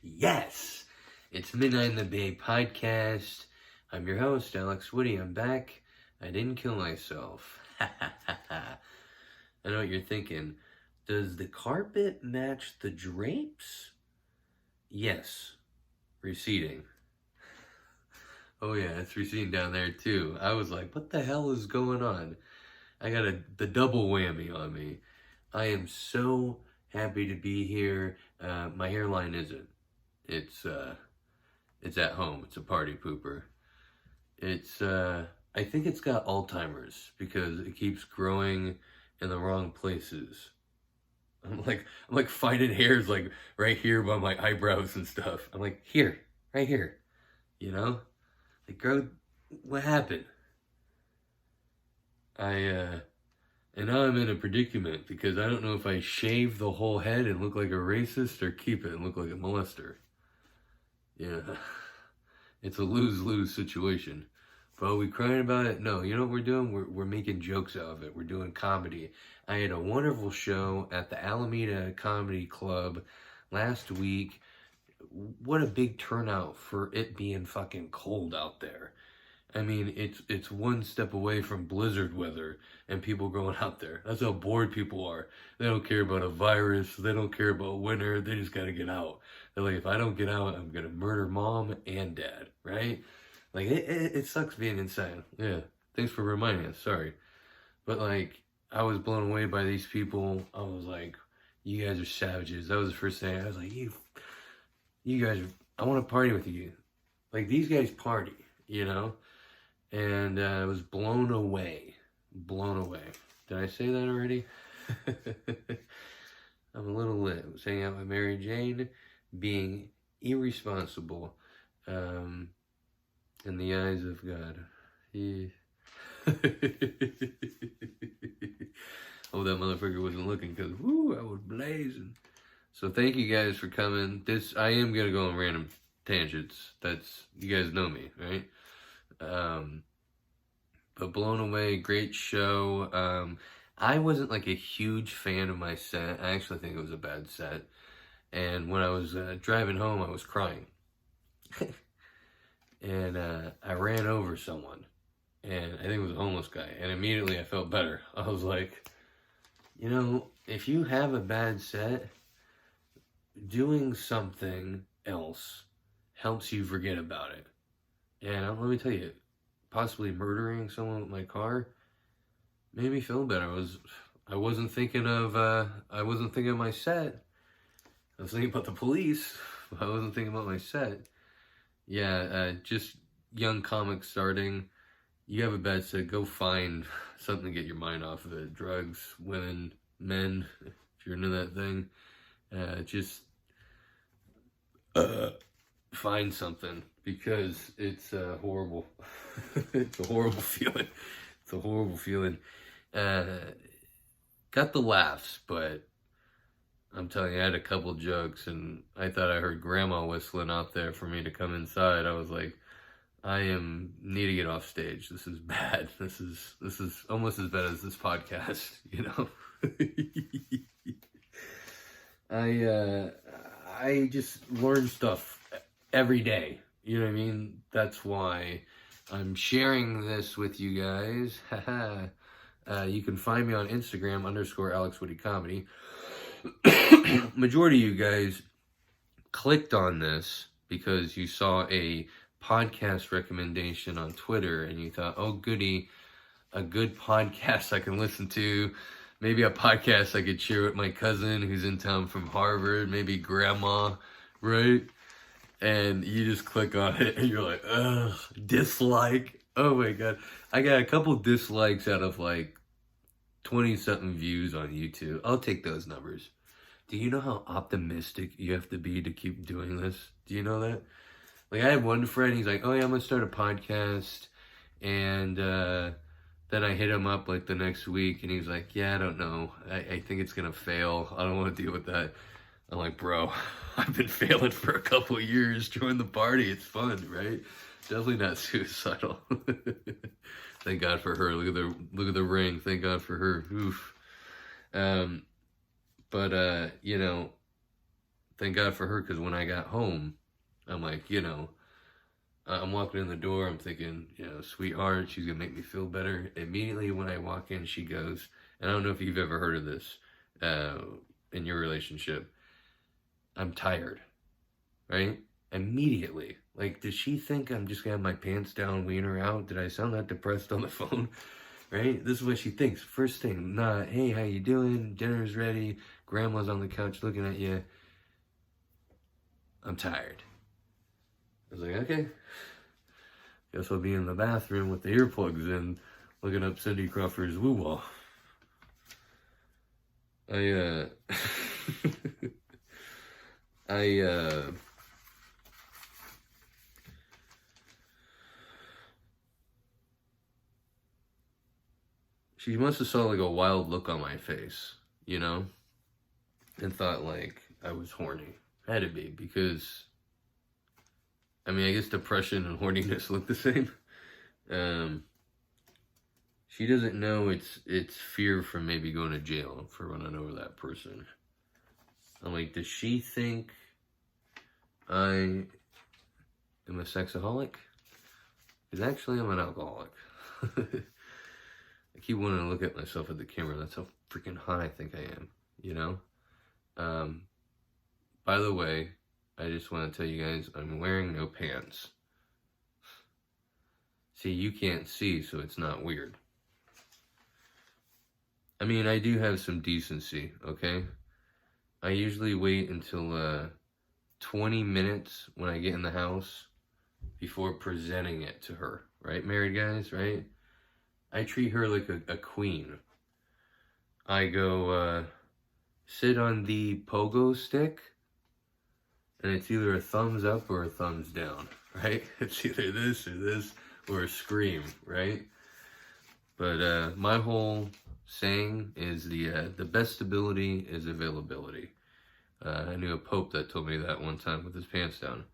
Yes, it's Midnight in the Bay podcast. I'm your host, Alex Woody. I'm back. I didn't kill myself. I know what you're thinking. Does the carpet match the drapes? Yes. Receding. Oh yeah, it's receding down there too. I was like, what the hell is going on? I got the double whammy on me. I am so happy to be here. My hairline isn't. It's at home. It's a party pooper. I think it's got Alzheimer's because it keeps growing in the wrong places. I'm like finding hairs like right here by my eyebrows and stuff. I'm like, here, right here, you know? Like, girl, what happened? And now I'm in a predicament because I don't know if I shave the whole head and look like a racist or keep it and look like a molester. Yeah, it's a lose-lose situation. But are we crying about it? No, you know what we're doing? We're making jokes out of it. We're doing comedy. I had a wonderful show at the Alameda Comedy Club last week. What a big turnout for it being fucking cold out there. I mean, it's one step away from blizzard weather and people going out there. That's how bored people are. They don't care about a virus. They don't care about winter. They just gotta get out. They're like, if I don't get out, I'm gonna murder mom and dad, right? Like, it sucks being inside. Yeah, thanks for reminding us. Sorry. But, like, I was blown away by these people. I was like, you guys are savages. That was the first thing. I was like, you guys, I want to party with you. Like, these guys party, you know? And I was blown away. Blown away. Did I say that already? I'm a little lit. I was hanging out with Mary Jane, being irresponsible in the eyes of God. Oh, that motherfucker wasn't looking because, woo, I was blazing. So thank you guys for coming. I am going to go on random tangents. You guys know me, right? But blown away, great show. I wasn't like a huge fan of my set. I actually think it was a bad set. And when I was driving home, I was crying. And I ran over someone. And I think it was a homeless guy. And immediately I felt better. I was like, you know, if you have a bad set, doing something else helps you forget about it. And let me tell you, possibly murdering someone with my car made me feel better. I wasn't thinking of my set. I was thinking about the police. I wasn't thinking about my set. Yeah, just young comics starting. You have a bad set, go find something to get your mind off of it. Drugs, women, men, if you're into that thing. Just find something because it's horrible. It's a horrible feeling. It's a horrible feeling. Got the laughs, but I'm telling you, I had a couple jokes and I thought I heard grandma whistling out there for me to come inside. I was like, need to get off stage. This is bad. This is almost as bad as this podcast, you know? I just learn stuff every day. You know what I mean? That's why I'm sharing this with you guys. You can find me on Instagram _AlexWoodyComedy. Majority of you guys clicked on this because you saw a podcast recommendation on Twitter and you thought, oh goody, a good podcast I can listen to. Maybe a podcast I could share with my cousin who's in town from Harvard, maybe grandma, right? And you just click on it and you're like, ugh, dislike. Oh my God. I got a couple dislikes out of like 20-something views on YouTube. I'll take those numbers. Do you know how optimistic you have to be to keep doing this? Do you know that? Like, I had one friend, he's like, oh yeah, I'm going to start a podcast. And then I hit him up like the next week and he's like, yeah, I don't know. I think it's going to fail. I don't want to deal with that. I'm like, bro, I've been failing for a couple of years. Join the party. It's fun, right? Definitely not suicidal. Thank God for her. Look at the ring. Thank God for her. Oof. But you know, thank God for her, because when I got home, I'm like, you know, I'm walking in the door, I'm thinking, you know, sweetheart, she's gonna make me feel better. Immediately when I walk in, she goes, and I don't know if you've ever heard of this in your relationship, I'm tired, right? Immediately. Like, does she think I'm just gonna have my pants down, wean her out? Did I sound that depressed on the phone? Right? This is what she thinks. First thing, not, hey, how you doing? Dinner's ready. Grandma's on the couch looking at you. I'm tired. I was like, okay. Guess I'll be in the bathroom with the earplugs in, looking up Cindy Crawford's woo-wah. She must have saw like a wild look on my face, you know? And thought like I was horny. Had to be, because I mean, I guess depression and horniness look the same. She doesn't know it's fear from maybe going to jail for running over that person. I'm like, does she think I am a sexaholic? Because actually I'm an alcoholic. I keep wanting to look at myself at the camera. That's how freaking hot I think I am, you know? By the way, I just want to tell you guys, I'm wearing no pants. See, you can't see, so it's not weird. I mean, I do have some decency, okay? I usually wait until 20 minutes when I get in the house before presenting it to her, right, married guys, right? I treat her like a queen. I go, sit on the pogo stick, and it's either a thumbs up or a thumbs down, right? It's either this or a scream, right? But my whole saying is the best ability is availability. I knew a pope that told me that one time with his pants down.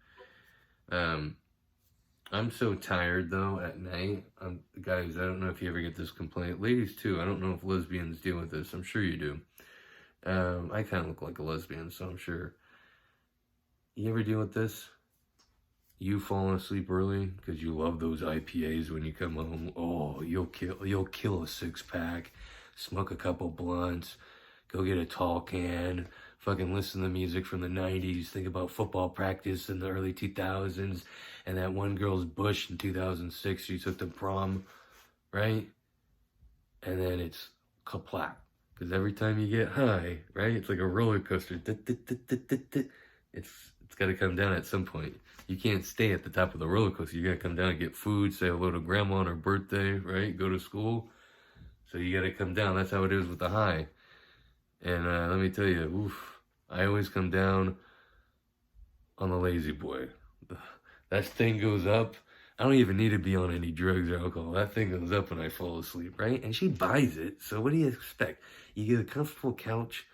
I'm so tired though at night. Guys, I don't know if you ever get this complaint. Ladies too. I don't know if lesbians deal with this. I'm sure you do. I kind of look like a lesbian, so I'm sure. You ever deal with this? You falling asleep early because you love those IPAs when you come home. Oh, you'll kill a 6-pack, smoke a couple blunts, go get a tall can, fucking listen to music from the 90s, think about football practice in the early 2000s, and that one girl's bush in 2006 she took to prom, right? And then it's kaplap. Because every time you get high, right, it's like a roller coaster. It's got to come down at some point. You can't stay at the top of the roller coaster. You got to come down and get food, say hello to grandma on her birthday, right? Go to school. So you got to come down. That's how it is with the high. And let me tell you, oof, I always come down on the lazy boy. That thing goes up. I don't even need to be on any drugs or alcohol. That thing goes up when I fall asleep, right? And she buys it. So what do you expect? You get a comfortable couch,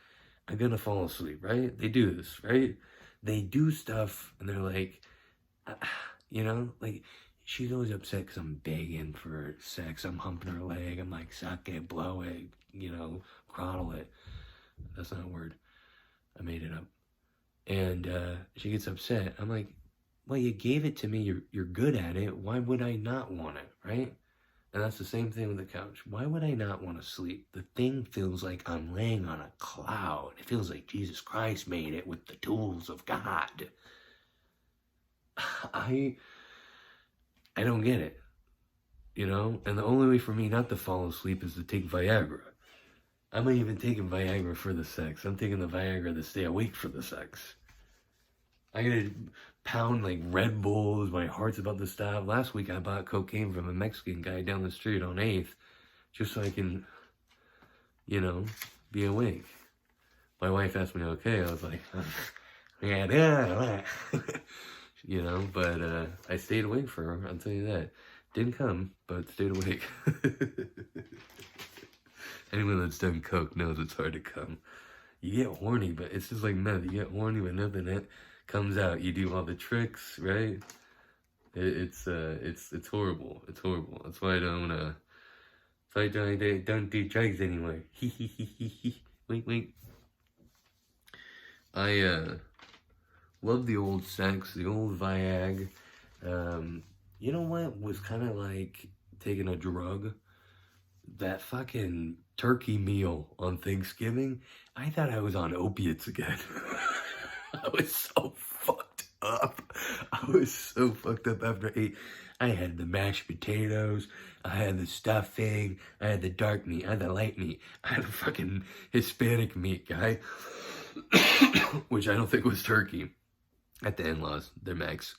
I'm going to fall asleep, right? They do this, right? They do stuff and they're like, you know, like she's always upset because I'm begging for sex. I'm humping her leg. I'm like, suck it, blow it, you know, throttle it. That's not a word. I made it up. And she gets upset. I'm like, well, you gave it to me. You're good at it. Why would I not want it, right? And that's the same thing with the couch. Why would I not want to sleep? The thing feels like I'm laying on a cloud. It feels like Jesus Christ made it with the tools of God. I don't get it, you know? And the only way for me not to fall asleep is to take Viagra. I'm not even taking Viagra for the sex. I'm taking the Viagra to stay awake for the sex. I gotta pound like Red Bulls. My heart's about to stop. Last week I bought cocaine from a Mexican guy down the street on 8th just so I can, you know, be awake. My wife asked me, okay. I was like, yeah. You know, but I stayed awake for her, I'll tell you that. Didn't come, but stayed awake. Anyone that's done coke knows it's hard to come. You get horny, but it's just like meth. You get horny, but nothing that comes out. You do all the tricks, right? It's horrible. It's horrible. That's why I don't do drugs anymore. Wink, wink. Love the old sex, the old Viag. You know what was kind of like taking a drug? That fucking turkey meal on Thanksgiving. I thought I was on opiates again. I was so fucked up. I was so fucked up after I ate. I had the mashed potatoes, I had the stuffing, I had the dark meat, I had the light meat, I had the fucking Hispanic meat, guy, which I don't think was turkey at the in-laws, they're Mex.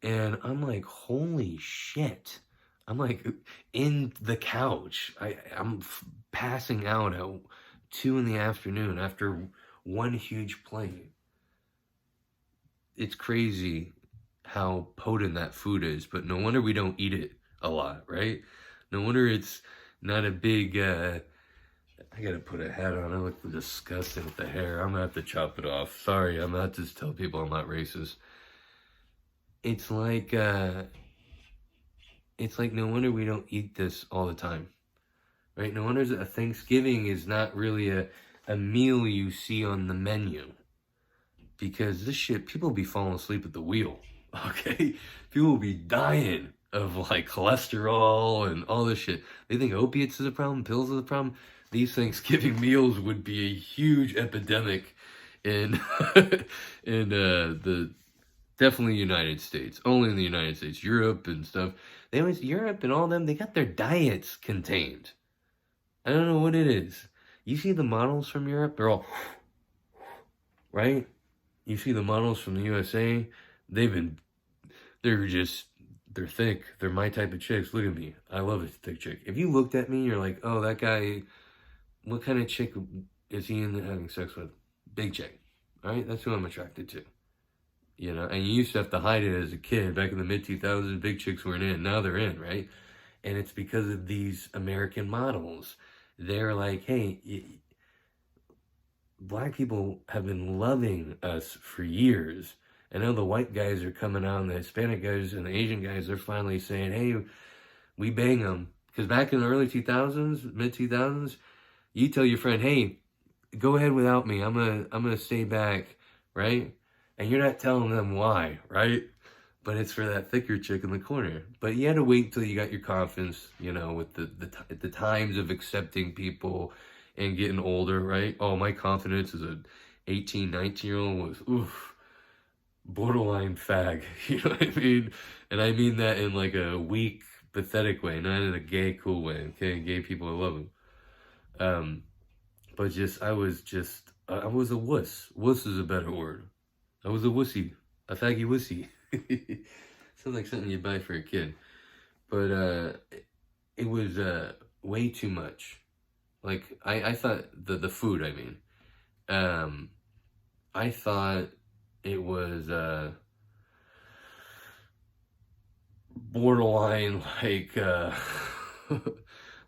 And I'm like, holy shit. I'm like in the couch. I'm passing out at 2 in the afternoon after one huge plate. It's crazy how potent that food is, but no wonder we don't eat it a lot, right? No wonder it's not a big, I gotta put a hat on. I look disgusting with the hair. I'm gonna have to chop it off. Sorry, I'm not just tell people I'm not racist. It's like no wonder we don't eat this all the time, right? No wonder a Thanksgiving is not really a meal you see on the menu, because this shit, people be falling asleep at the wheel, okay? People will be dying of like cholesterol and all this shit. They think opiates is a problem, pills is a problem. These Thanksgiving meals would be a huge epidemic in in the definitely United States. Only in the United States. Europe and stuff. They always, Europe and all them, they got their diets contained. I don't know what it is. You see the models from Europe, they're all, right? You see the models from the USA, they're thick. They're my type of chicks. Look at me. I love a thick chick. If you looked at me, you're like, oh, that guy, what kind of chick is he in having sex with? Big chick. All right? That's who I'm attracted to. You know, and you used to have to hide it as a kid. Back in the mid-2000s, big chicks weren't in. Now they're in, right? And it's because of these American models. They're like, hey, black people have been loving us for years. And now the white guys are coming out, and the Hispanic guys and the Asian guys, they're finally saying, hey, we bang them. Because back in the early 2000s, mid-2000s, you tell your friend, hey, go ahead without me. I'm gonna stay back, right? And you're not telling them why, right? But it's for that thicker chick in the corner. But you had to wait until you got your confidence, you know, with the times of accepting people and getting older, right? Oh, my confidence as a 18, 19-year-old was, oof, borderline fag. You know what I mean? And I mean that in like a weak, pathetic way, not in a gay, cool way, okay? Gay people, I love them. But I was a wuss. Wuss is a better word. I was a wussy. A faggy wussy. Sounds like something you buy for a kid. But it was way too much. Like, I thought, the food, I mean. I thought it was borderline, like,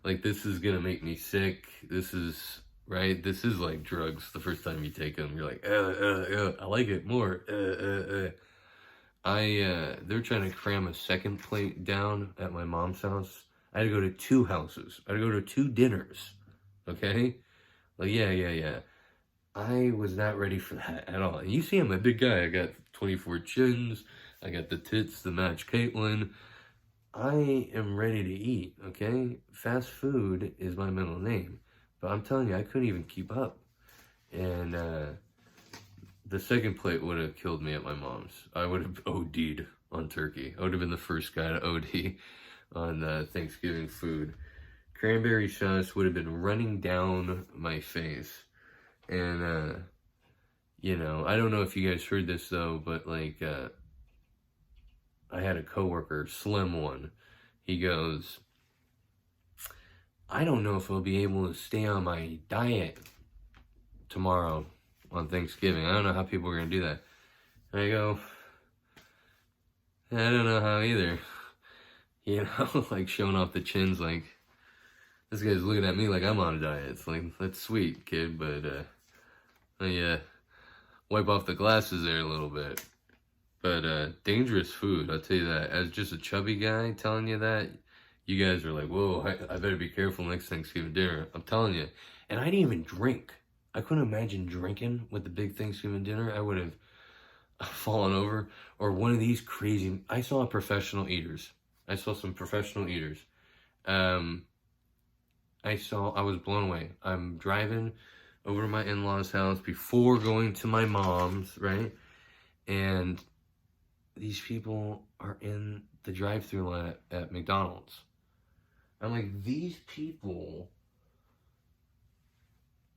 like, this is gonna make me sick. This is... right? This is like drugs. The first time you take them, you're like, I like it more. They're trying to cram a second plate down at my mom's house. I had to go to 2 houses. I had to go to 2 dinners. Okay? Like, yeah. I was not ready for that at all. And you see, I'm a big guy. I got 24 chins. I got the tits to match Caitlin. I am ready to eat, okay? Fast food is my middle name. But I'm telling you, I couldn't even keep up. And the second plate would have killed me at my mom's. I would have OD'd on turkey. I would have been the first guy to OD on Thanksgiving food. Cranberry sauce would have been running down my face. And, you know, I don't know if you guys heard this, though, but, like, I had a coworker, slim one. He goes, I don't know if I'll be able to stay on my diet tomorrow on Thanksgiving. I don't know how people are going to do that. And I go, I don't know how either. You know, like showing off the chins, like, this guy's looking at me like I'm on a diet. It's like, that's sweet, kid, but, yeah, wipe off the glasses there a little bit. But, dangerous food, I'll tell you that. As just a chubby guy telling you that, you guys are like, whoa, I better be careful next Thanksgiving dinner. I'm telling you. And I didn't even drink. I couldn't imagine drinking with the big Thanksgiving dinner. I would have falling over, or one of these crazy. I saw professional eaters. I saw some professional eaters. Um, I was blown away. I'm driving over to my in-laws' house before going to my mom's, right? And these people are in the drive-through line at McDonald's. I'm like, these people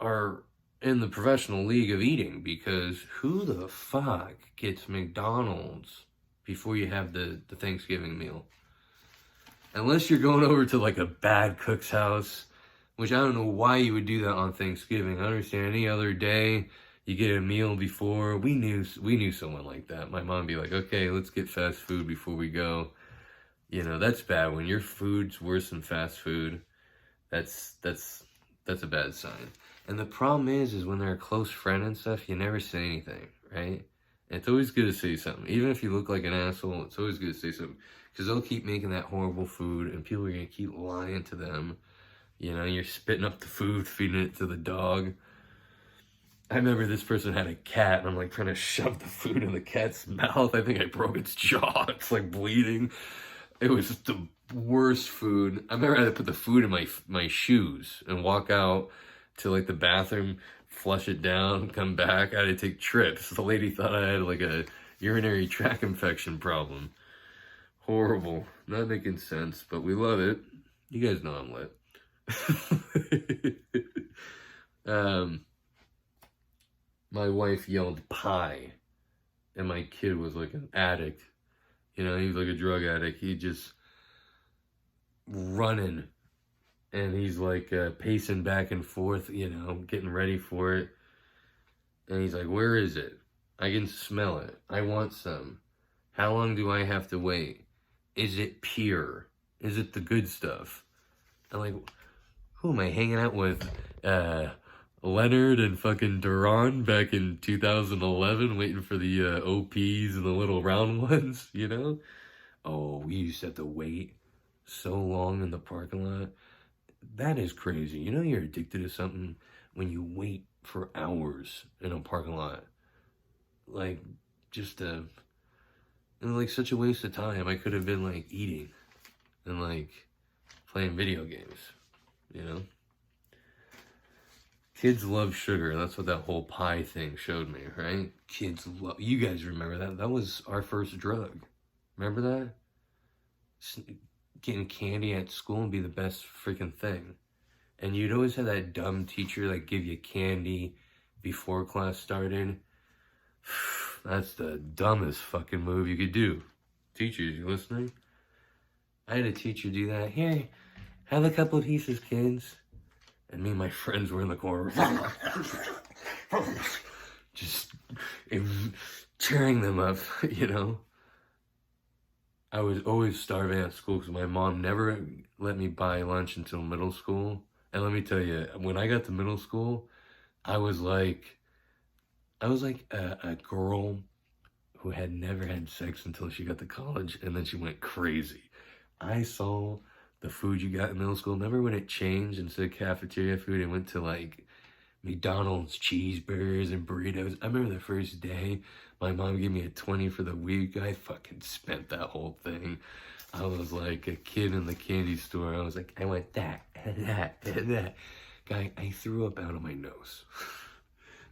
are in the professional league of eating, because who the fuck gets McDonald's before you have the Thanksgiving meal? Unless you're going over to like a bad cook's house, which I don't know why you would do that on Thanksgiving. I understand any other day you get a meal before. We knew someone like that. My mom would be like, okay, let's get fast food before we go. You know, that's bad. When your food's worse than fast food, that's a bad sign. And the problem is when they're a close friend and stuff, you never say anything, right? And it's always good to say something. Even if you look like an asshole, it's always good to say something. Because they'll keep making that horrible food, and people are going to keep lying to them. You know, you're spitting up the food, feeding it to the dog. I remember this person had a cat, and I'm like trying to shove the food in the cat's mouth. I think I broke its jaw. It's like bleeding. It was the worst food. I remember I had to put the food in my shoes and walk out to like the bathroom, flush it down, come back. I had to take trips. The lady thought I had like a urinary tract infection problem. Horrible. Not making sense, but we love it. You guys know I'm lit. My wife yelled pie, and my kid was like an addict. You know, he was like a drug addict. He just running, and he's like pacing back and forth, you know, getting ready for it. And he's like, where is it? I can smell it. I want some. How long do I have to wait? Is it pure? Is it the good stuff? I'm like, who am I hanging out with? Leonard and fucking Duran back in 2011, waiting for the OPs and the little round ones, you know? Oh, we used to have to wait so long in the parking lot. That is crazy. You know you're addicted to something when you wait for hours in a parking lot. Like, just like such a waste of time. I could have been like eating and like playing video games, you know? Kids love sugar. That's what that whole pie thing showed me, right? Kids love... You guys remember that? That was our first drug. Remember that? Getting candy at school would be the best freaking thing. And you'd always have that dumb teacher that give you candy before class started. That's the dumbest fucking move you could do. Teachers, you listening? I had a teacher do that. Here, have a couple of pieces, kids. And me and my friends were in the corner. Just tearing them up, you know? I was always starving at school because my mom never let me buy lunch until middle school. And let me tell you, when I got to middle school, I was like a girl who had never had sex until she got to college, and then she went crazy. I saw the food you got in middle school. Remember when it changed, instead of cafeteria food, it went to like McDonald's cheeseburgers and burritos? I remember the first day my mom gave me a 20 for the week. I fucking spent that whole thing. I was like a kid in the candy store. I was like, I want that, and that, and that. Guy, I threw up out of my nose.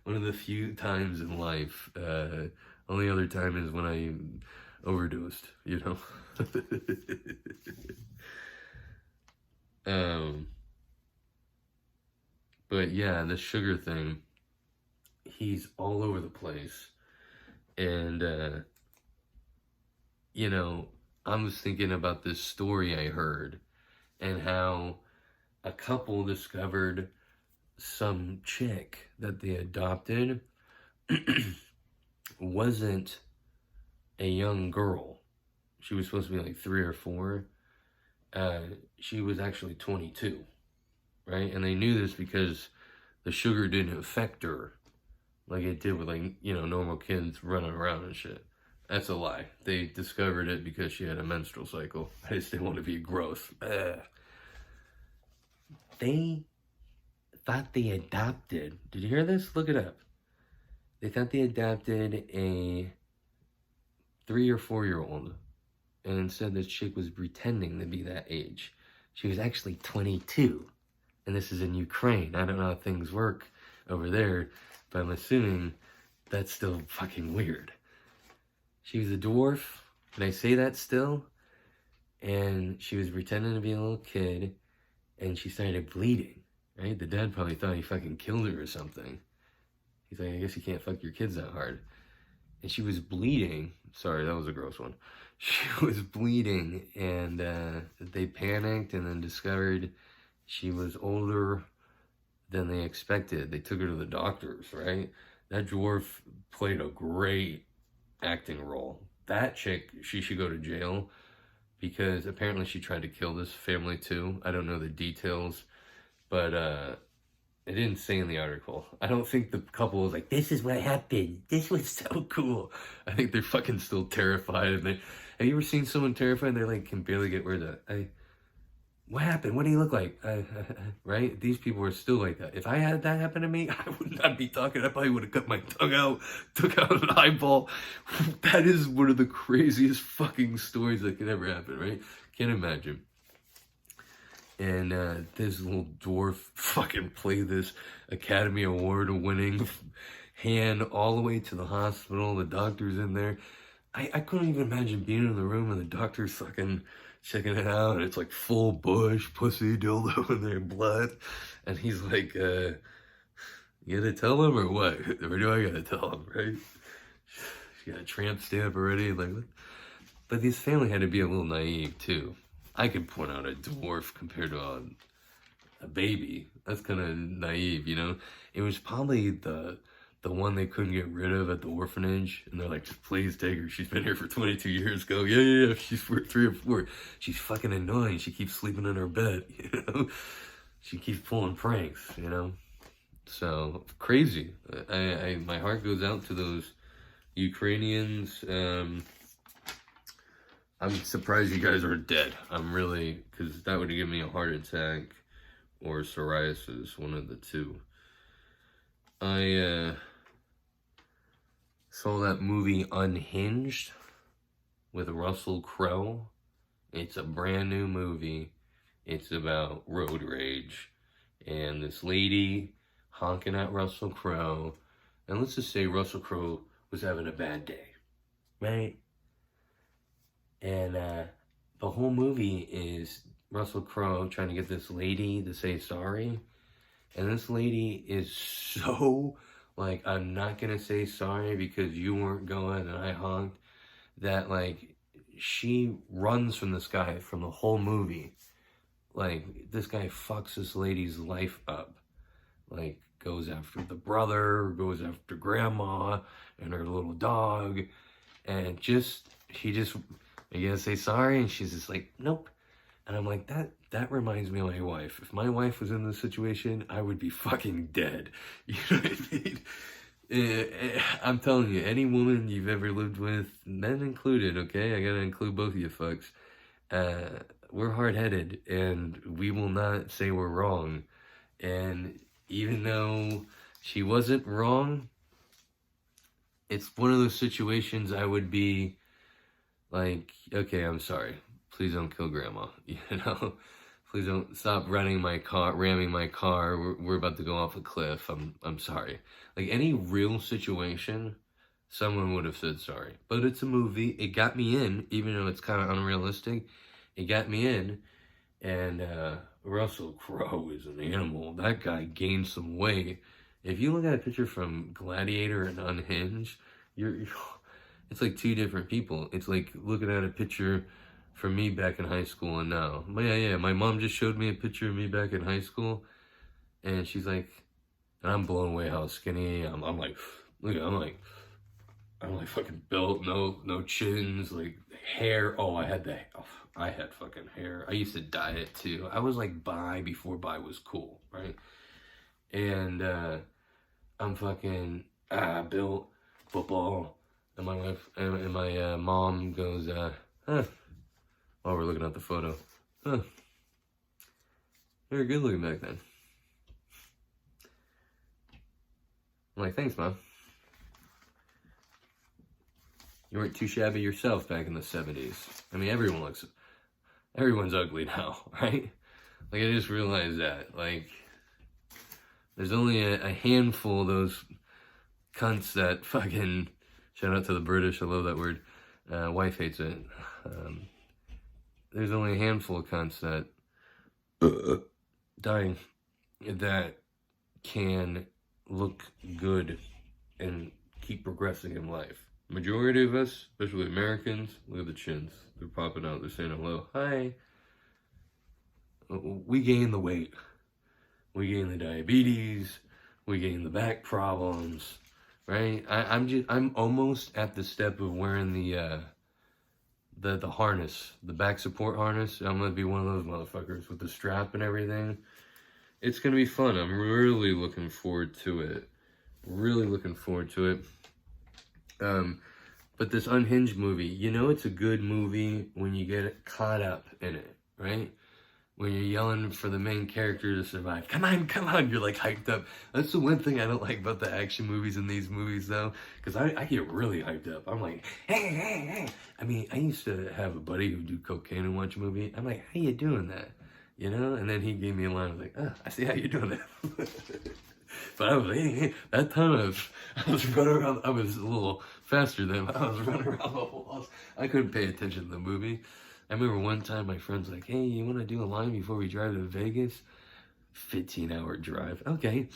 One of the few times in life. Only other time is when I overdosed, you know? But yeah, the sugar thing, he's all over the place. And, you know, I was thinking about this story I heard, and how a couple discovered some chick that they adopted wasn't a young girl. She was supposed to be like 3 or 4. She was actually 22, right? And they knew this because the sugar didn't affect her like it did with, like, you know, normal kids running around and shit. That's a lie. They discovered it because she had a menstrual cycle. I just didn't want to be gross. They thought they adopted... Did you hear this? Look it up. They thought they adopted a 3 or 4 year old. And instead, this chick was pretending to be that age. She was actually 22. And this is in Ukraine. I don't know how things work over there, but I'm assuming that's still fucking weird. She was a dwarf. Can I say that still? And she was pretending to be a little kid, and she started bleeding, right? The dad probably thought he fucking killed her or something. He's like, I guess you can't fuck your kids that hard. And she was bleeding. Sorry, that was a gross one. She was bleeding, and they panicked and then discovered she was older than they expected. They took her to the doctors, right? That dwarf played a great acting role. That chick, she should go to jail because apparently she tried to kill this family too. I don't know the details, but it didn't say in the article. I don't think the couple was like, this is what happened. This was so cool. I think they're fucking still terrified. And have you ever seen someone terrified? They're like, can barely get words out. What happened? What do you look like? Right? These people are still like that. If I had that happen to me, I would not be talking. I probably would have cut my tongue out, took out an eyeball. That is one of the craziest fucking stories that could ever happen, right? Can't imagine. And this little dwarf fucking played this Academy Award winning hand all the way to the hospital. The doctor's in there. I couldn't even imagine being in the room and the doctor's fucking checking it out, and it's like full bush, pussy, dildo in there, blood. And he's like, you gotta tell him or what? Or do I gotta tell him, right? She got a tramp stamp already. Like, what? But this family had to be a little naive too. I could point out a dwarf compared to a baby. That's kind of naive, you know? It was probably the one they couldn't get rid of at the orphanage. And they're like, please take her. She's been here for 22 years. Go, yeah. She's 3 or 4. She's fucking annoying. She keeps sleeping in her bed, you know? She keeps pulling pranks, you know? So, crazy. My heart goes out to those Ukrainians. I'm surprised you guys are dead. I'm really, because that would have given me a heart attack or psoriasis, one of the two. I saw that movie Unhinged with Russell Crowe. It's a brand new movie. It's about road rage and this lady honking at Russell Crowe. And let's just say Russell Crowe was having a bad day, right? And the whole movie is Russell Crowe trying to get this lady to say sorry. And this lady is so like, I'm not going to say sorry because you weren't going and I honked. That like, she runs from this guy from the whole movie. Like, this guy fucks this lady's life up. Like, goes after the brother, goes after grandma and her little dog. And she just, you gotta say sorry, and she's just like, nope. And I'm like, that reminds me of my wife. If my wife was in this situation, I would be fucking dead. You know what I mean? I'm telling you, any woman you've ever lived with, men included, okay? I gotta include both of you fucks. We're hard-headed, and we will not say we're wrong. And even though she wasn't wrong, it's one of those situations I would be like, okay, I'm sorry. Please don't kill grandma, you know? Please don't stop ramming my car. We're about to go off a cliff. I'm sorry. Like, any real situation, someone would have said sorry. But it's a movie. It got me in, even though it's kind of unrealistic. It got me in. And Russell Crowe is an animal. That guy gained some weight. If you look at a picture from Gladiator and Unhinged, it's like two different people. It's like looking at a picture from me back in high school and now. Yeah. My mom just showed me a picture of me back in high school, and she's like, and I'm blown away how skinny I'm like, look, I'm like fucking built, no chins, like hair. Oh, I had fucking hair. I used to dye it too. I was like bi before bi was cool, right? And I'm fucking built, football. And my wife and my mom goes, while we're looking at the photo, you were good looking back then. I'm like, thanks, Mom. You weren't too shabby yourself back in the 70s. I mean, everyone's ugly now, right? Like, I just realized that. Like, there's only a handful of those cunts that fucking, shout out to the British, I love that word, wife hates it. There's only a handful of cunts that, dying, that can look good and keep progressing in life. Majority of us, especially Americans, look at the chins. They're popping out, they're saying hello, hi. We gain the weight. We gain the diabetes. We gain the back problems, right? I'm almost at the step of wearing the harness, the back support harness. I'm gonna be one of those motherfuckers with the strap and everything. It's gonna be fun. I'm really looking forward to it. Really looking forward to it. But this Unhinged movie, you know it's a good movie when you get caught up in it, right? When you're yelling for the main character to survive. Come on, come on. You're like hyped up. That's the one thing I don't like about the action movies in these movies though. Because I get really hyped up. I'm like, hey, hey, hey. I mean, I used to have a buddy who do cocaine and watch a movie. I'm like, how you doing that? You know? And then he gave me a line. I was like, I see how you're doing that. But I was like, hey, that time I was running around. I was a little faster than I was running around the walls. I couldn't pay attention to the movie. I remember one time my friend's like, hey, you want to do a line before we drive to Vegas? 15-hour drive. Okay.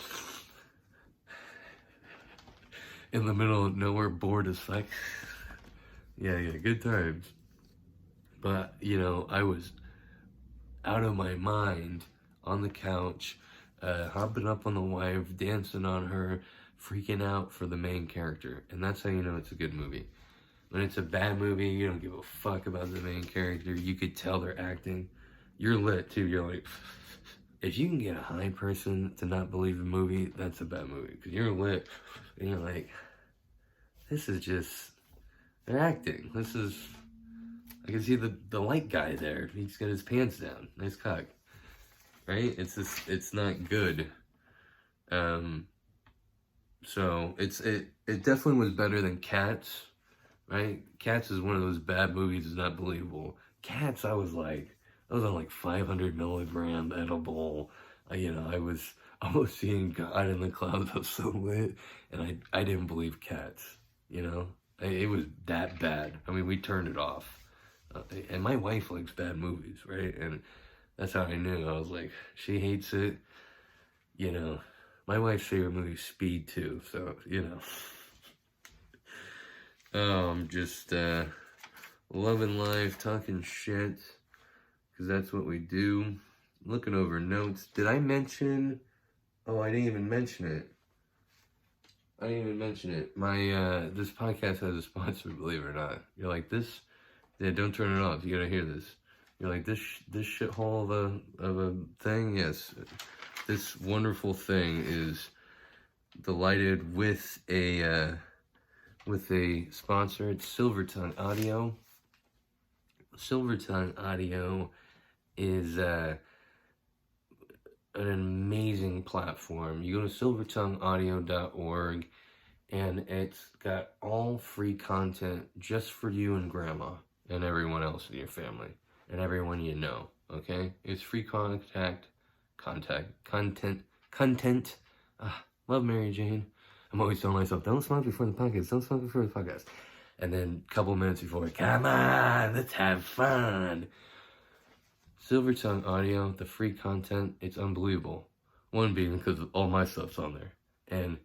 In the middle of nowhere, bored as fuck. Yeah, good times. But, you know, I was out of my mind on the couch, hopping up on the wife, dancing on her, freaking out for the main character. And that's how you know it's a good movie. When it's a bad movie, you don't give a fuck about the main character. You could tell they're acting. You're lit too. You're like, if you can get a high person to not believe a movie, that's a bad movie. Because you're lit and you're like, this is just, they're acting. I can see the light guy there. He's got his pants down. Nice cock. Right? It's not good. So it definitely was better than Cats. Right? Cats is one of those bad movies. It's not believable. Cats, I was on like 500 milligram edible. I was almost seeing God in the clouds. I was so lit, and I didn't believe Cats. It was that bad. I mean, we turned it off. And my wife likes bad movies, right? And that's how I knew. I was like, she hates it. My wife's favorite movie is Speed 2, so just loving life, talking shit, because that's what we do. Looking over notes. Did I mention? Oh, I didn't even mention it. My this podcast has a sponsor, believe it or not. You're like, this? Yeah, don't turn it off. You gotta hear this. You're like, this shithole of a thing? Yes. This wonderful thing is delighted with a sponsor. It's Silvertongue Audio. Silvertongue Audio is an amazing platform. You go to silvertongueaudio.org, and it's got all free content just for you and grandma and everyone else in your family and everyone you know. Okay, it's free content. Love Mary Jane. I'm always telling myself, don't smoke before the podcast. And then a couple minutes before, come on, let's have fun. Silvertongue Audio, the free content, it's unbelievable. One being because all my stuff's on there. And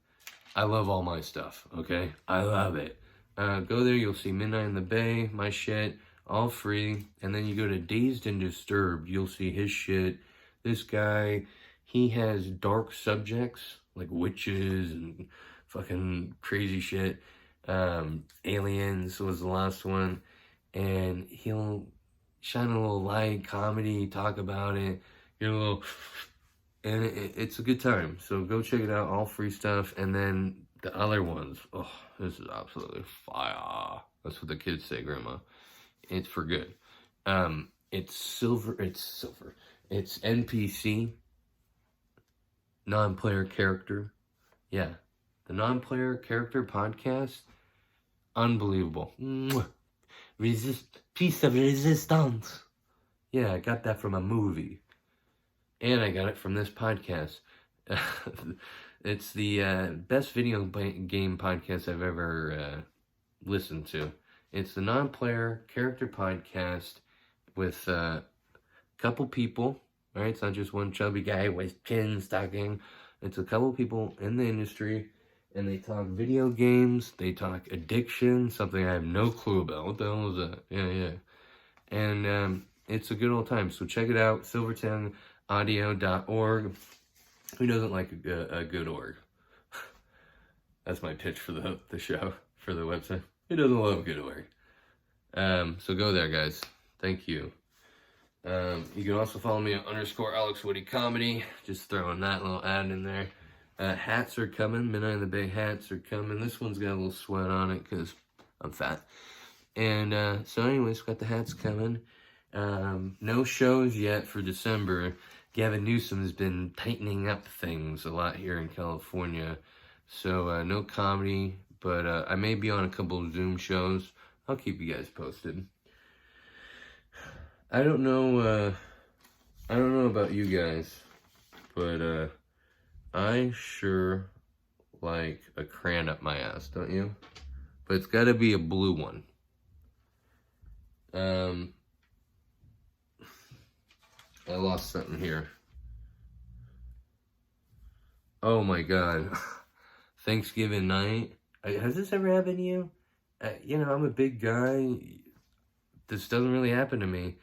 I love all my stuff, okay? I love it. Go there, you'll see Midnight in the Bay, my shit, all free. And then you go to Dazed and Disturbed, you'll see his shit. This guy, he has dark subjects, like witches and fucking crazy shit. Aliens was the last one. And he'll shine a little light, comedy, talk about it, get a little... And it's a good time. So go check it out, all free stuff. And then the other ones, oh, this is absolutely fire. That's what the kids say, Grandma. It's for good. It's silver. It's NPC, non-player character. Yeah, the non-player character podcast. Unbelievable. Mwah. Piece of resistance. Yeah, I got that from a movie. And I got it from this podcast. It's the best video game podcast I've ever listened to. It's the non-player character podcast with a couple people, right? It's not just one chubby guy with chin stocking. It's a couple people in the industry, and they talk video games, they talk addiction, something I have no clue about. What the hell is that? Yeah. And it's a good old time. So check it out, silvertongueaudio.org. Who doesn't like a good org? That's my pitch for the show, for the website. Who doesn't love a good org? So go there, guys. Thank you. You can also follow me at _AlexWoodyComedy. Just throwing that little ad in there. Hats are coming. Midnight in the Bay hats are coming. This one's got a little sweat on it because I'm fat. And so anyways, got the hats coming. No shows yet for December. Gavin Newsom's been tightening up things a lot here in California. So no comedy, but I may be on a couple of Zoom shows. I'll keep you guys posted. I don't know about you guys, but I sure like a crayon up my ass, don't you? But it's got to be a blue one. I lost something here. Oh my God. Thanksgiving night. Has this ever happened to you? I'm a big guy. This doesn't really happen to me.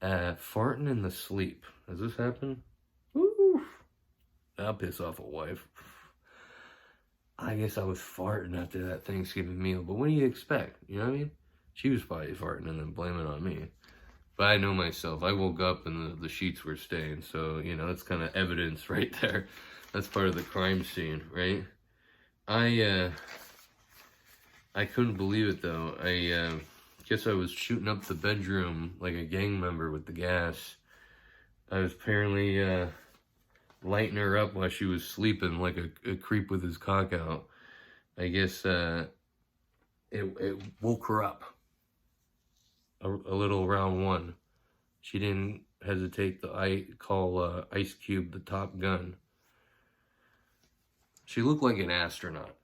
Farting in the sleep. Has this happened? Woo! That'll piss off a wife. I guess I was farting after that Thanksgiving meal, but what do you expect? You know what I mean? She was probably farting and then blaming it on me. But I know myself. I woke up and the sheets were stained, so, that's kind of evidence right there. That's part of the crime scene, right? I couldn't believe it, though. I guess I was shooting up the bedroom like a gang member with the gas. I was apparently lighting her up while she was sleeping like a creep with his cock out. I guess it woke her up a little around 1. She didn't hesitate to call Ice Cube the Top Gun. She looked like an astronaut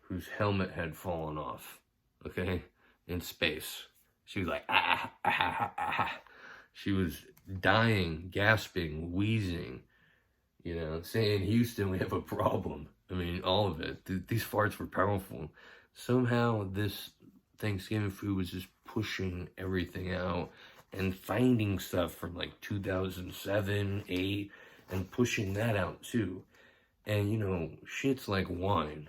whose helmet had fallen off, okay, in space. She was like, ah. She was dying, gasping, wheezing, saying, Houston, we have a problem. I mean, all of it. These farts were powerful. Somehow this Thanksgiving food was just pushing everything out and finding stuff from like 2007, 8, and pushing that out too. And shit's like wine.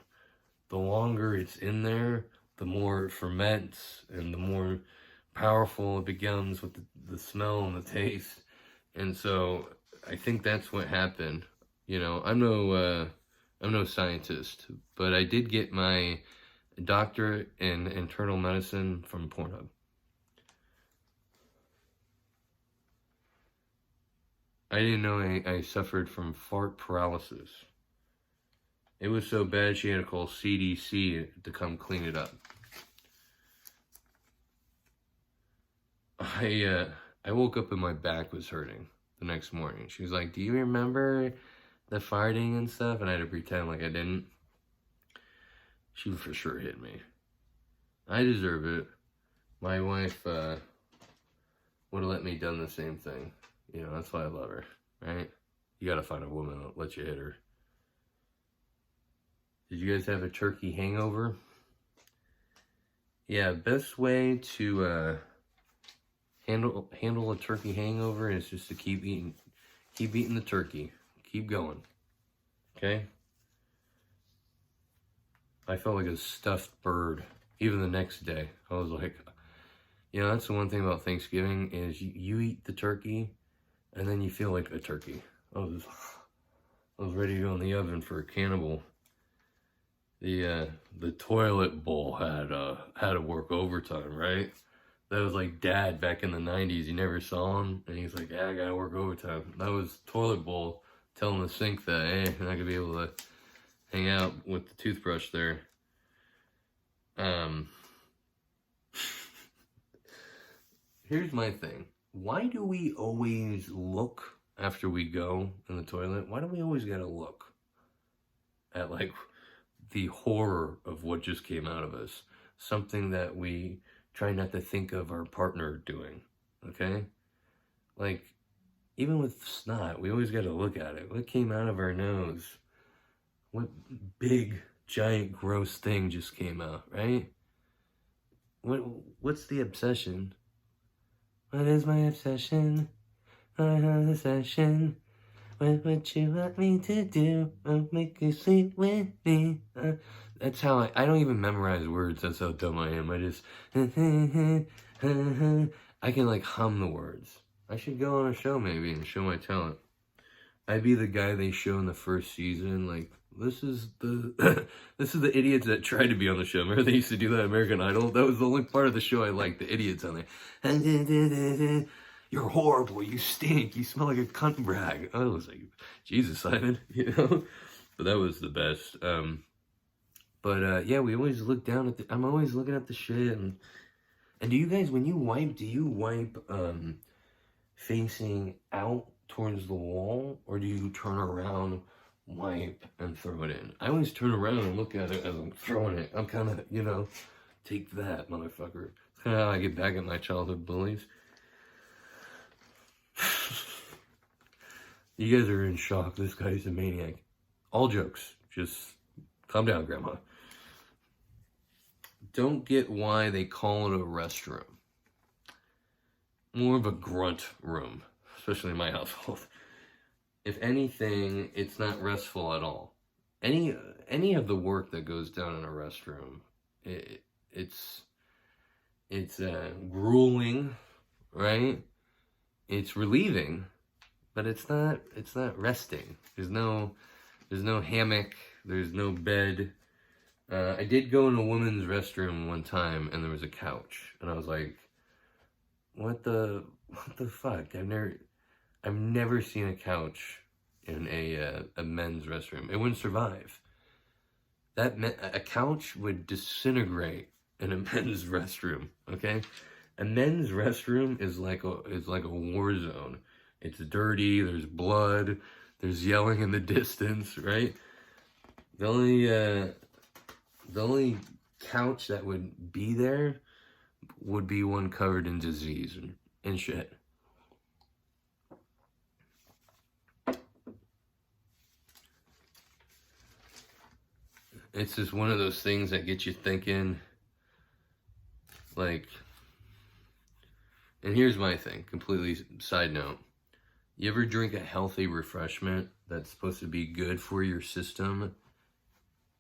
The longer it's in there, the more it ferments and the more powerful it becomes with the smell and the taste. And so I think that's what happened. I'm no scientist, but I did get my doctorate in internal medicine from Pornhub. I didn't know I suffered from fart paralysis. It was so bad she had to call CDC to come clean it up. I woke up and my back was hurting the next morning. She was like, do you remember the farting and stuff? And I had to pretend like I didn't. She for sure hit me. I deserve it. My wife would have let me done the same thing. That's why I love her, right? You gotta find a woman that'll let you hit her. Did you guys have a turkey hangover? Yeah, best way to handle a turkey hangover is just to keep eating the turkey. Keep going. Okay? I felt like a stuffed bird. Even the next day. I was like, that's the one thing about Thanksgiving is you eat the turkey and then you feel like a turkey. I was ready to go in the oven for a cannibal. The toilet bowl had to work overtime, right? That was like Dad back in the 90s. You never saw him, and he's like, yeah, I gotta work overtime. That was toilet bowl telling the sink that, hey, I'm not gonna be able to hang out with the toothbrush there. Here's my thing. Why do we always look after we go in the toilet? Why do we always gotta look at like the horror of what just came out of us? Something that we try not to think of our partner doing. Okay? Like, even with snot, we always gotta look at it. What came out of our nose? What big, giant, gross thing just came out, right? What's the obsession? What is my obsession? I have an obsession. What would you want me to do? I'll make you sleep with me. That's how I don't even memorize words. That's how dumb I am. I just, I can like hum the words. I should go on a show maybe and show my talent. I'd be the guy they show in the first season. Like, this is the this is the idiots that tried to be on the show. Remember they used to do that American Idol? That was the only part of the show I liked. The idiots on there. You're horrible. You stink. You smell like a cunt brag. I was like, Jesus, Simon, you know. But that was the best. Yeah, we always look down at the. I'm always looking at the shit. And do you guys, when you wipe, do you wipe facing out towards the wall, or do you turn around, wipe, and throw it in? I always turn around and look at it as I'm throwing it. I'm kind of, take that, motherfucker. It's kind of how I get back at my childhood bullies. You guys are in shock. This guy's a maniac. All jokes. Just calm down, Grandma. Don't get why they call it a restroom. More of a grunt room, especially in my household. If anything, it's not restful at all. Any of the work that goes down in a restroom, it's grueling, right? It's relieving, but it's not resting. There's no hammock, there's no bed. I did go in a woman's restroom one time and there was a couch, and I was like, what the fuck? I've never seen a couch in a men's restroom. It wouldn't survive. A couch would disintegrate in a men's restroom, okay? A men's restroom is like a war zone. It's dirty, there's blood, there's yelling in the distance, right? The only couch that would be there would be one covered in disease and shit. It's just one of those things that gets you thinking, like, and here's my thing, completely side note. You ever drink a healthy refreshment that's supposed to be good for your system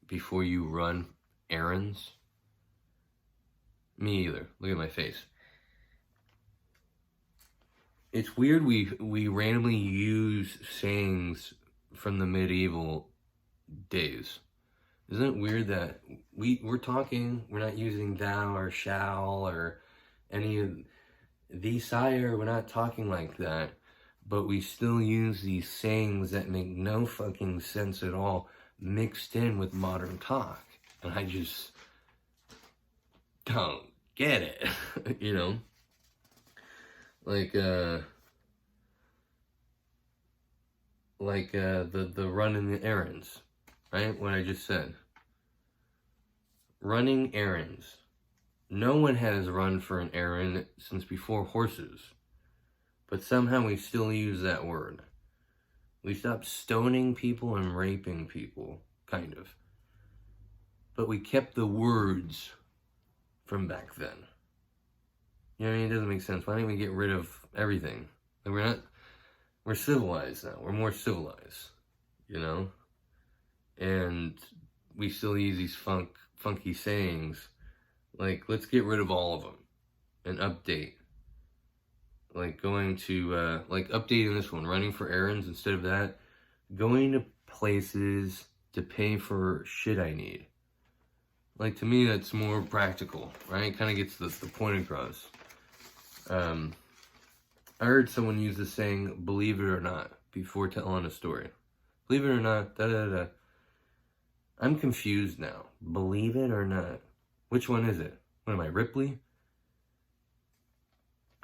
before you run errands? Me either. Look at my face. It's weird we randomly use sayings from the medieval days. Isn't it weird that we're talking, we're not using thou or shall or any of thee, sire, we're not talking like that, but we still use these sayings that make no fucking sense at all mixed in with modern talk. And I just don't get it, Like the running the errands, right? What I just said. Running errands. No one has run for an errand since before horses. But somehow we still use that word. We stopped stoning people and raping people, kind of. But we kept the words from back then. You know what I mean? It doesn't make sense. Why don't we get rid of everything? Like we're civilized now. We're more civilized, And we still use these funky sayings. Like, let's get rid of all of them and update. Like going to, updating this one, running for errands instead of that. Going to places to pay for shit I need. Like, to me, that's more practical, right? Kind of gets the point across. I heard someone use the saying, believe it or not, before telling a story. Believe it or not, da-da-da. I'm confused now. Believe it or not. Which one is it? What am I, Ripley?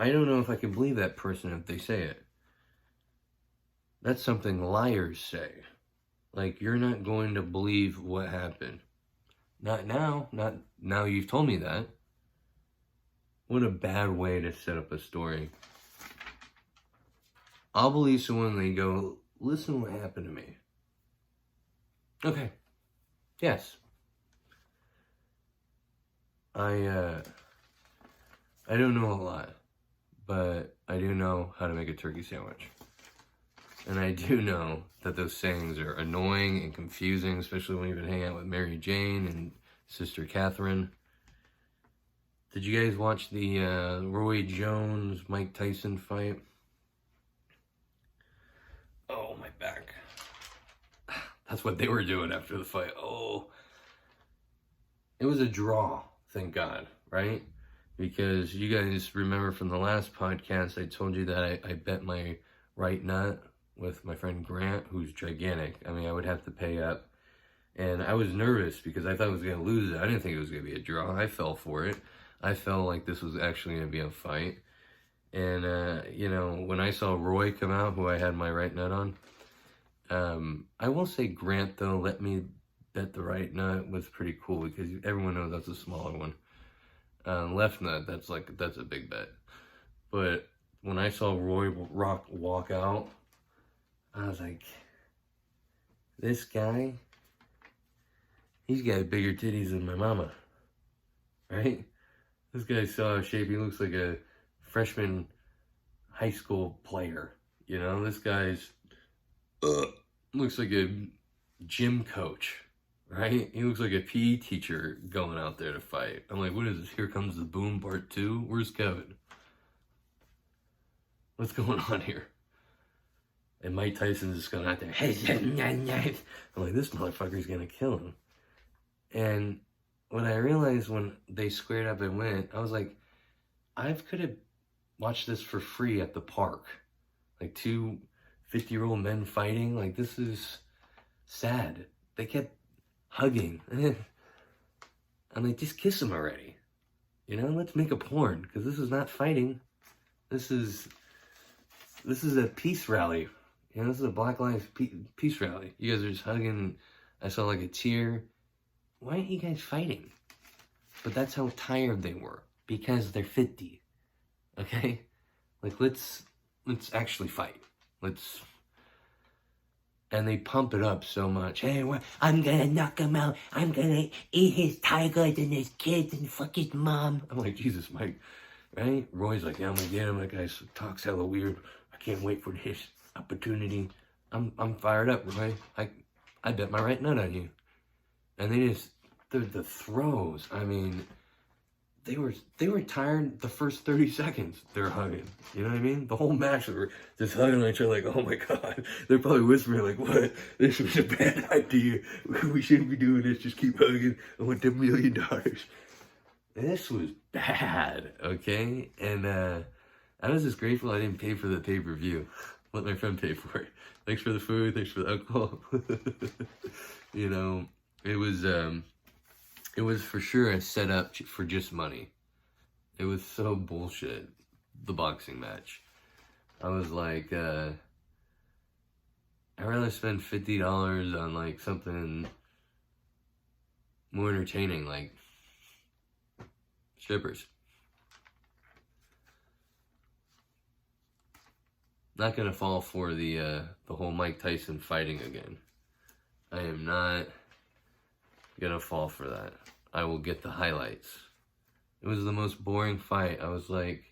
I don't know if I can believe that person if they say it. That's something liars say. Like, you're not going to believe what happened. Not now. Not now you've told me that. What a bad way to set up a story. I'll believe someone when they go, listen what happened to me. Okay. Yes. I don't know a lot, but I do know how to make a turkey sandwich. And I do know that those sayings are annoying and confusing, especially when you've been hanging out with Mary Jane and Sister Catherine. Did you guys watch the Roy Jones, Mike Tyson fight? Oh, my back. That's what they were doing after the fight. Oh. It was a draw, thank God, right? Because you guys remember from the last podcast, I told you that I bet my right nut with my friend Grant, who's gigantic. I mean, I would have to pay up. And I was nervous because I thought I was going to lose it. I didn't think it was going to be a draw. I fell for it. I felt like this was actually going to be a fight. And, you know, when I saw Roy come out, who I had my right nut on, I will say Grant, though, let me bet the right nut was pretty cool because everyone knows that's a smaller one. Left nut, that's a big bet. But when I saw Roy walk out, I was like, this guy, he's got bigger titties than my mama, right? This guy's so out of shape, he looks like a freshman high school player, you know? This guy's, looks like a gym coach, right? He looks like a PE teacher going out there to fight. I'm like, what is this? Here Comes the Boom Part 2? Where's Kevin? What's going on here? And Mike Tyson's just going out there, hey, I'm like, this motherfucker's gonna kill him. And when I realized when they squared up and went, I was like, I could have watched this for free at the park. Like 2 50-year-old men fighting. Like, this is sad. They kept hugging. I'm like, just kiss him already. You know, let's make a porn. Because this is not fighting. This is a peace rally. You know, this is a Black Lives Peace rally. You guys are just hugging. I saw like a tear. Why aren't you guys fighting? But that's how tired they were. Because they're 50. Okay? Like, let's actually fight. And they pump it up so much. Hey, I'm gonna knock him out. I'm gonna eat his tigers and his kids and fuck his mom. I'm like, Jesus, Mike. Right? Roy's like, yeah, I'm gonna get him. That guy talks hella weird. I can't wait for this opportunity. I'm fired up, Roy. I bet my right nut on you. And the throws, I mean, they were tired the first 30 seconds. They're hugging. You know what I mean? The whole match, they were just hugging each other like, oh my God. They're probably whispering like, what? This was a bad idea. We shouldn't be doing this. Just keep hugging. I want $1 million. This was bad, okay? And I was just grateful I didn't pay for the pay-per-view. Let my friend pay for it. Thanks for the food. Thanks for the alcohol. You know, it was for sure a setup for just money. It was so bullshit, the boxing match. I was like, I'd rather spend $50 on like something more entertaining, like strippers. Not gonna fall for the whole Mike Tyson fighting again. I am not gonna fall for that. I will get the highlights. It was the most boring fight. I was like,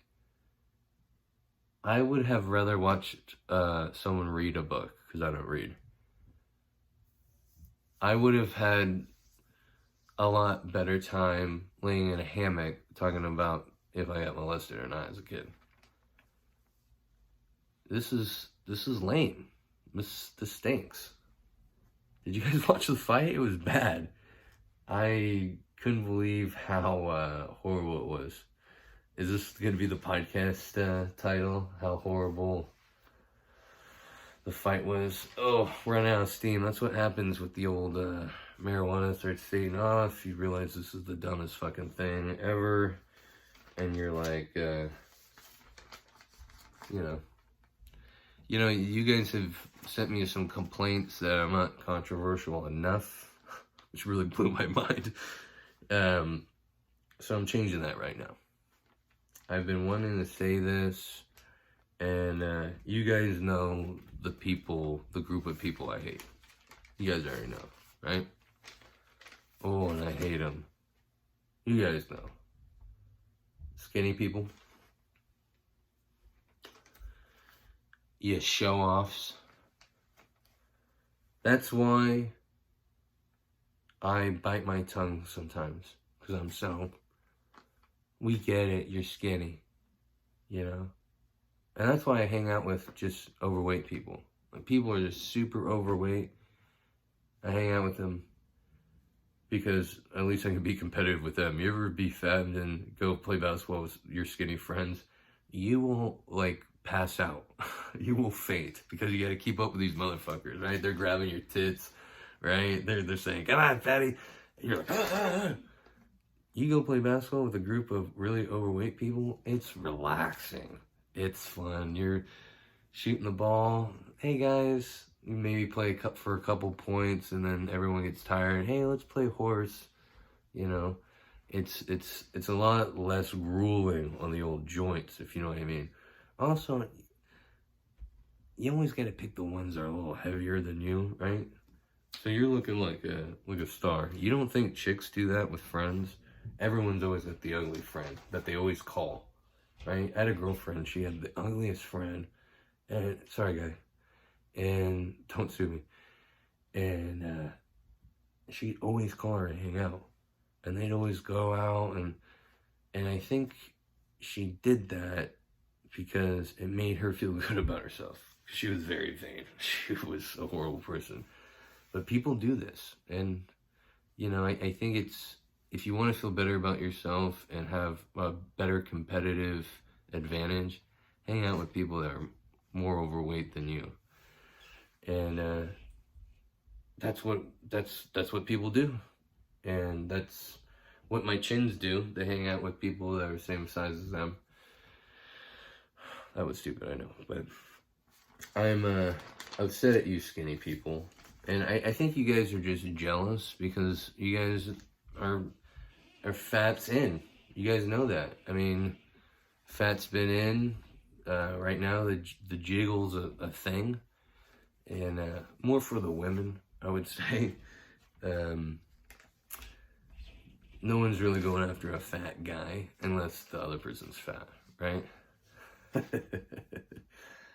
I would have rather watched someone read a book, because I don't read. I would have had a lot better time laying in a hammock talking about if I got molested or not as a kid. This is lame. This stinks. Did you guys watch the fight? It was bad. I couldn't believe how horrible it was. Is this going to be the podcast title? How horrible the fight was? Oh, running out of steam. That's what happens with the old marijuana. Starts fading off. You realize this is the dumbest fucking thing ever. And you're like, you know. You know, you guys have sent me some complaints that I'm not controversial enough, which really blew my mind. So I'm changing that right now. I've been wanting to say this, and you guys know the group of people I hate. You guys already know, right? Oh, and I hate them. You guys know. Skinny people. You show-offs. That's why I bite my tongue sometimes. Because we get it, you're skinny. You know? And that's why I hang out with just overweight people. When people are just super overweight, I hang out with them because at least I can be competitive with them. You ever be fat and then go play basketball with your skinny friends? You will, pass out. You will faint because you got to keep up with these motherfuckers, right? They're grabbing your tits, right? They're saying, "Come on, fatty." And you're like, ah. You go play basketball with a group of really overweight people, it's relaxing. It's fun. You're shooting the ball. Hey, guys, you maybe play for a couple points, and then everyone gets tired. Hey, let's play horse. You know, it's a lot less grueling on the old joints, if you know what I mean. Also, you always got to pick the ones that are a little heavier than you, right? So you're looking like a star. You don't think chicks do that with friends? Everyone's always got the ugly friend that they always call, right? I had a girlfriend. She had the ugliest friend. And sorry, guy. And don't sue me. And she'd always call her to hang out. And they'd always go out. And I think she did that because it made her feel good about herself. She was very vain. She was a horrible person. But people do this. And, you know, I think it's, if you want to feel better about yourself and have a better competitive advantage, hang out with people that are more overweight than you. And that's what people do. And that's what my chins do. They hang out with people that are the same size as them. That was stupid, I know, but I'm upset at you skinny people. And I think you guys are just jealous because you guys are fat's in. You guys know that. I mean, fat's been in. Right now, the jiggle's a thing. And more for the women, I would say. No one's really going after a fat guy unless the other person's fat, right?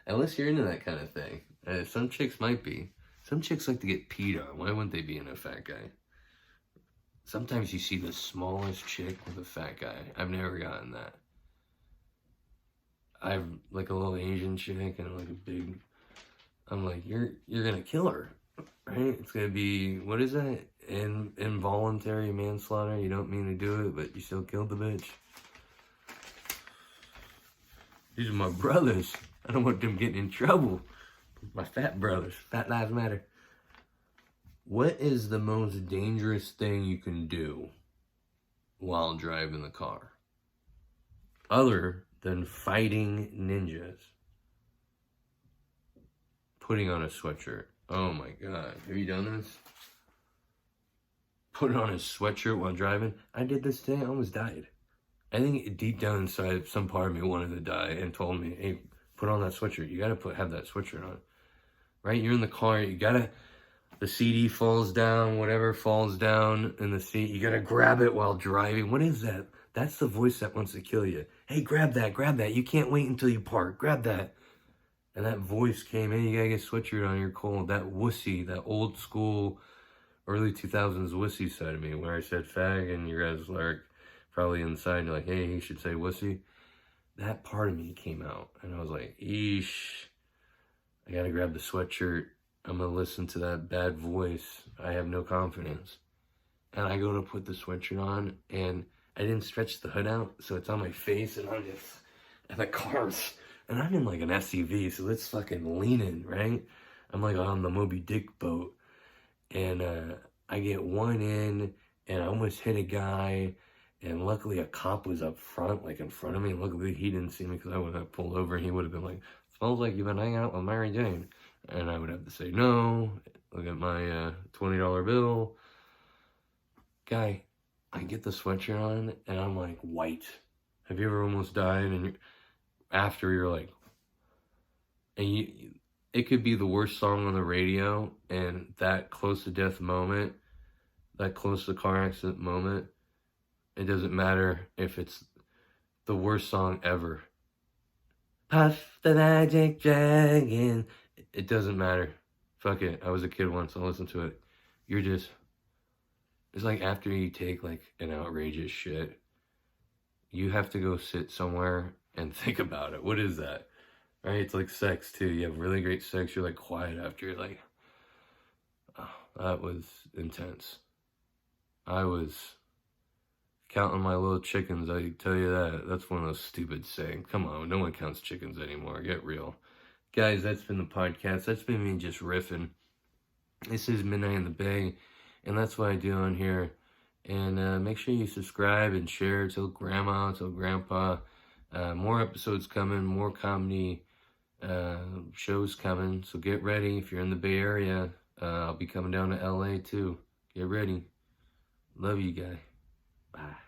Unless you're into that kind of thing. Some chicks might be. Some chicks like to get peed on. Why wouldn't they be into a fat guy? Sometimes you see the smallest chick with a fat guy. I've never gotten that. I've like a little Asian chick and like a big. I'm like, you're gonna kill her, right? It's gonna be, what is that? Involuntary manslaughter. You don't mean to do it, but you still killed the bitch. These are my brothers. I don't want them getting in trouble. My fat brothers. Fat lives matter. What is the most dangerous thing you can do while driving the car? Other than fighting ninjas. Putting on a sweatshirt. Oh my God. Have you done this? Put on a sweatshirt while driving. I did this today. I almost died. I think deep down inside, some part of me wanted to die and told me, hey, put on that sweatshirt. You gotta have that sweatshirt on. Right? You're in the car. You gotta, the CD falls down, whatever falls down in the seat. You gotta grab it while driving. What is that? That's the voice that wants to kill you. Hey, grab that. You can't wait until you park. Grab that. And that voice came in. You gotta get a sweatshirt on. You're cold. That wussy, that old school, early 2000s wussy side of me, where I said fag and you guys like, probably inside, you're like, hey, you should say wussy. That part of me came out. And I was like, eesh. I gotta grab the sweatshirt. I'm gonna listen to that bad voice. I have no confidence. And I go to put the sweatshirt on, and I didn't stretch the hood out, so it's on my face, and I'm just, and the car's, and I'm in like an SUV, so it's fucking leaning, right? I'm like on the Moby Dick boat. And I get one in, and I almost hit a guy, And luckily a cop was up front, like in front of me. Luckily he didn't see me because I would have pulled over and he would have been like, smells like you've been hanging out with Mary Jane. And I would have to say, no, look at my $20 bill. Guy, I get the sweatshirt on and I'm like white. Have you ever almost died and after you're like, and it could be the worst song on the radio, and that close to death moment, that close to car accident moment, it doesn't matter if it's the worst song ever. Puff the Magic Dragon. It doesn't matter. Fuck it. I was a kid once. I'll listen to it. You're just, it's like after you take like an outrageous shit, you have to go sit somewhere and think about it. What is that? Right? It's like sex too. You have really great sex. You're like quiet after. You're like, oh, that was intense. I was counting my little chickens, I tell you that. That's one of those stupid sayings. Come on, no one counts chickens anymore. Get real. Guys, that's been the podcast. That's been me just riffing. This is Midnight in the Bay, and that's what I do on here. And make sure you subscribe and share. Tell grandma, tell grandpa. More episodes coming, more comedy shows coming. So get ready. If you're in the Bay Area, I'll be coming down to LA too. Get ready. Love you guys. Bye.